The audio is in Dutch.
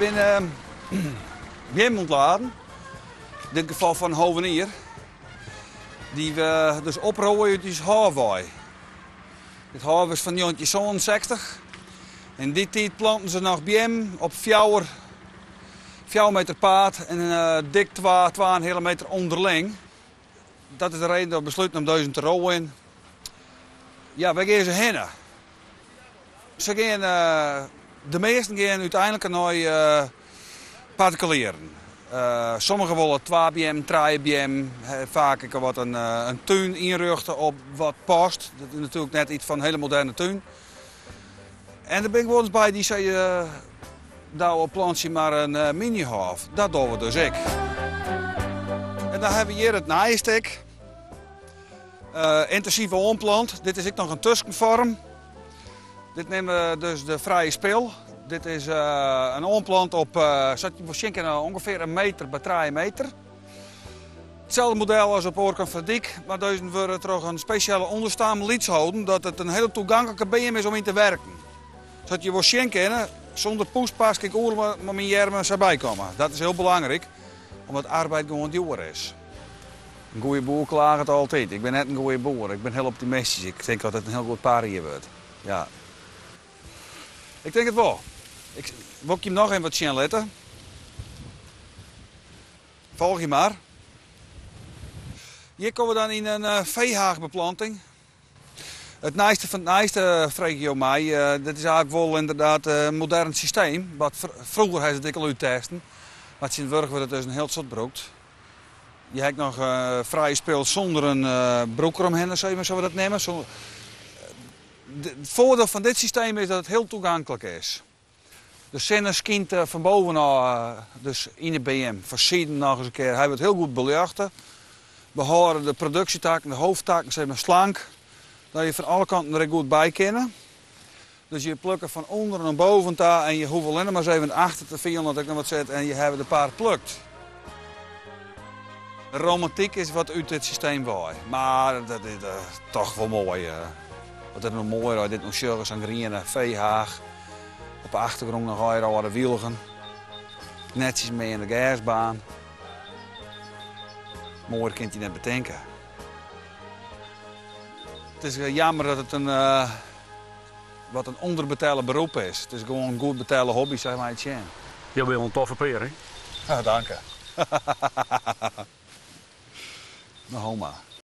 Ik ben Wim ontladen. In dit geval van Hovenier. Die we dus oprooien uit die haarwaai. Dit haar is van 1960. In die tijd planten ze nog bij hem op 4 meter paad en dik 2,5 meter onderling. Dat is de reden dat we besluiten om 1000 te rooien. Ja, waar gaan ze heen? Ze gaan, de meesten gaan uiteindelijk naar particulieren. Sommigen willen 2 BM, 3 BM, vaak wat een tuin inrichten op wat past. Dat is natuurlijk net iets van een hele moderne tuin. En er ben ik wel eens bij die zei, daar plant je maar een mini-half. Dat doen we dus ik. En dan hebben we hier het naaistek. Intensieve omplant. Dit is ook nog een tussenvorm. Dit nemen we dus de vrije spil. Dit is een omplant op ongeveer 1 meter bij 3 meter. Hetzelfde model als op Oorkant van Dijk, maar deze we toch een speciale onderstaande lieds houden dat het een hele toegankelijke BM is om in te werken. Zodat je waarschijnlijk zonder poespas kijk oorlog met mijn jermen erbij komen. Dat is heel belangrijk, omdat arbeid gewoon duur is. Een goede boer klaagt het altijd. Ik ben net een goede boer. Ik ben heel optimistisch. Ik denk dat het een heel goed paar hier wordt. Ja. Ik denk het wel. Wil ik je nog even wat zien letten? Volg je maar. Hier komen we dan in een veehaagbeplanting. Het naaiste van het naaiste, vreeg je mij. Dit is eigenlijk wel inderdaad een modern systeem. Wat vroeger heeft het al uittesten. Maar sinds wordt het dus een heel soort broekt. Je hebt nog vrije speel zonder een broek eromheen, zo we dat nemen. Het voordeel van dit systeem is dat het heel toegankelijk is. De zinners kind van bovenaf, dus in de BM, versieden nog eens een keer. Hij wordt heel goed belichten. We horen de productietaken, de hoofdtaken zijn slank. Dat je van alle kanten er goed bij kennen. Dus je plukt van onder naar boven daar en je hoeft alleen maar eens even achter te vielen dat ik nog wat zet en je hebt de paard plukt. De romantiek is wat uit dit systeem waai. Maar dat is toch wel mooi. Wat is nog mooi, dit nog schilgers en grienen, veehaag. Op de achtergrond nog oude wielgen. Netjes mee in de gasbaan. Mooier kunt je net bedenken. Het is jammer dat het wat een onderbetaalde beroep is. Het is gewoon een goed betaalde hobby, zeg maar. Je bent wel een toffe peer, hè? Ja, dank je. Nou, homa.